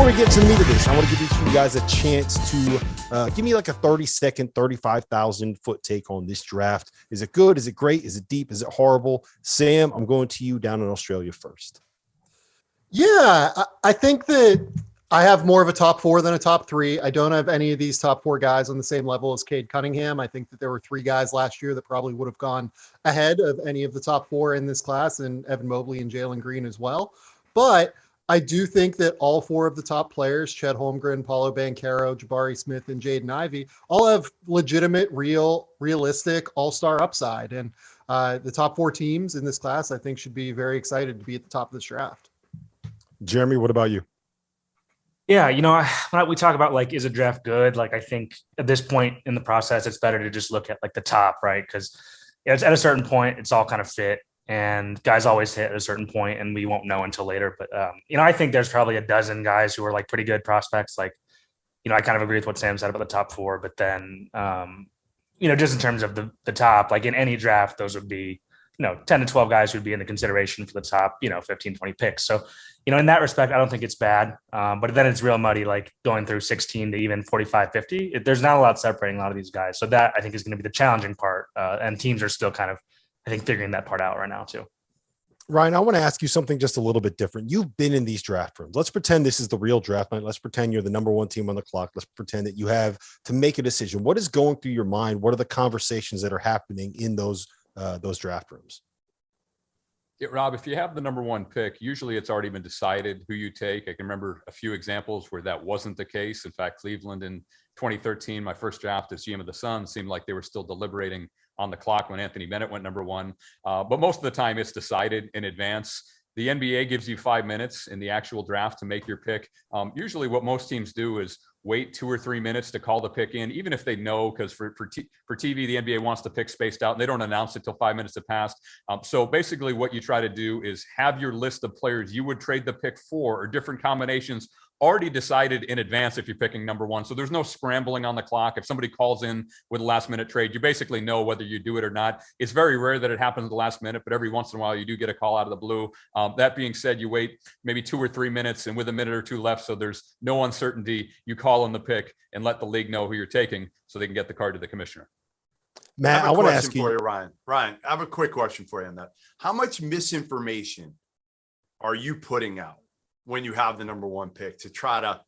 Before we get to the meat of this, I want to give each of you guys a chance to give me like a 30-second, 35,000-foot take on this draft. Is it good? Is it great? Is it deep? Is it horrible? Sam, I'm going to you down in Australia first. Yeah, I think that I have more of a top four than a top three. I don't have any of these top four guys on the same level as Cade Cunningham. I think that there were three guys last year that probably would have gone ahead of any of the top four in this class, and Evan Mobley and Jalen Green as well. But I do think that all four of the top players, Chet Holmgren, Paolo Banchero, Jabari Smith, and Jaden Ivey, all have legitimate, realistic all-star upside. And the top four teams in this class, I think, should be very excited to be at the top of this draft. Jeremy, what about you? Yeah, when we talk about like, is a draft good? Like, I think at this point in the process, it's better to just look at like the top, right? Because it's at a certain point, it's all kind of fit. And guys always hit at a certain point, and we won't know until later. But, I think there's probably a dozen guys who are like pretty good prospects. Like, I kind of agree with what Sam said about the top four. But then, just in terms of the top, like in any draft, those would be, 10 to 12 guys who'd be in the consideration for the top, 15, 20 picks. So, in that respect, I don't think it's bad. But then it's real muddy, like going through 16 to even 45, 50. There's not a lot separating a lot of these guys. So that I think is going to be the challenging part. And teams are still kind of, I think, figuring that part out right now too. Ryan, I want to ask you something just a little bit different. You've been in these draft rooms. Let's pretend this is the real draft night. Let's pretend you're the number one team on the clock. Let's pretend that you have to make a decision. What is going through your mind? What are the conversations that are happening in those draft rooms? Yeah, Rob, if you have the number one pick, usually it's already been decided who you take. I can remember a few examples where that wasn't the case. In fact, Cleveland in 2013, my first draft as GM of the Suns, seemed like they were still deliberating on the clock when Anthony Bennett went number one. But most of the time it's decided in advance. The NBA gives you 5 minutes in the actual draft to make your pick. Usually what most teams do is wait 2 or 3 minutes to call the pick in, even if they know, because for TV, the NBA wants the pick spaced out and they don't announce it till 5 minutes have passed. So basically what you try to do is have your list of players you would trade the pick for, or different combinations, already decided in advance if you're picking number one. So there's no scrambling on the clock. If somebody calls in with a last minute trade, you basically know whether you do it or not. It's very rare that it happens at the last minute, but every once in a while you do get a call out of the blue. That being said, you wait maybe 2 or 3 minutes, and with a minute or two left, so there's no uncertainty, you call in the pick and let the league know who you're taking so they can get the card to the commissioner. Matt, I want to ask you, Ryan. I have a quick question for you on that. How much misinformation are you putting out when you have the number one pick to try to,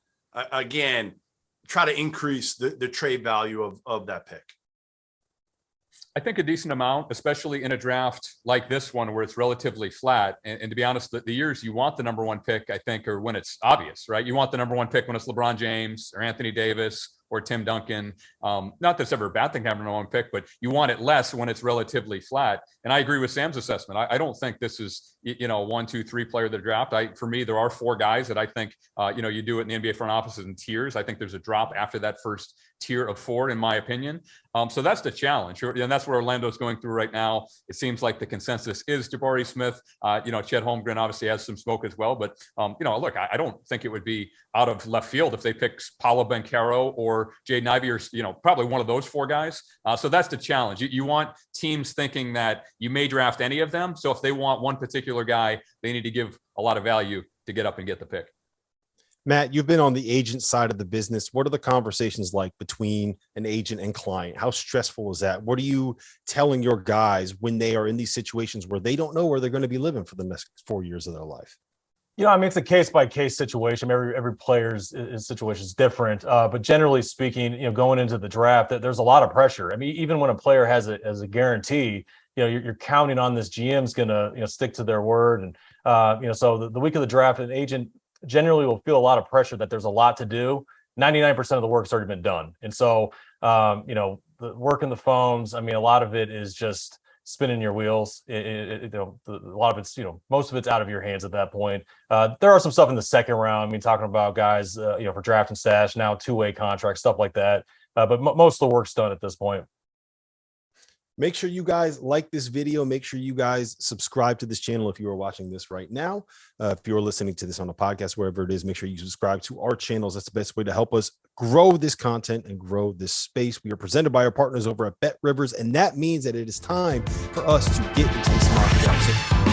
try to increase the trade value of that pick? I think a decent amount, especially in a draft like this one where it's relatively flat. And to be honest, the years you want the number one pick, I think, are when it's obvious, right? You want the number one pick when it's LeBron James or Anthony Davis or Tim Duncan. Not that it's ever a bad thing to have a number one pick, but you want it less when it's relatively flat. And I agree with Sam's assessment. I don't think this is, 1, 2, 3 player of the draft. For me, there are 4 guys that I think, you do it in the NBA front offices in tiers. I think there's a drop after that first tier of 4, in my opinion. So that's the challenge. And that's what Orlando's going through right now. It seems like the consensus is Jabari Smith. Chet Holmgren obviously has some smoke as well. But, look, I don't think it would be out of left field if they pick Paolo Banchero or Jaden Ivey or, probably one of those 4 guys. So that's the challenge. You want teams thinking that you may draft any of them. So if they want one particular guy, they need to give a lot of value to get up and get the pick. Matt, you've been on the agent side of the business. What are the conversations like between an agent and client? How stressful is that? What are you telling your guys when they are in these situations where they don't know where they're going to be living for the next 4 years of their life? It's a case-by-case situation. Every player's situation is different. But generally speaking, going into the draft, there's a lot of pressure. I mean, even when a player has a guarantee, you're counting on this GM's going to, stick to their word. And, so the week of the draft, an agent generally will feel a lot of pressure that there's a lot to do. 99% of the work's already been done. And so, the work in the phones, a lot of it is just spinning your wheels. A lot of it's, most of it's out of your hands at that point. There are some stuff in the second round. Talking about guys, for draft and stash, now 2-way contracts, stuff like that. But most of the work's done at this point. Make sure you guys like this video. Make sure you guys subscribe to this channel if you are watching this right now. If you're listening to this on a podcast, wherever it is, make sure you subscribe to our channels. That's the best way to help us grow this content and grow this space. We are presented by our partners over at Bet Rivers, and that means that it is time for us to get into this mock draft. So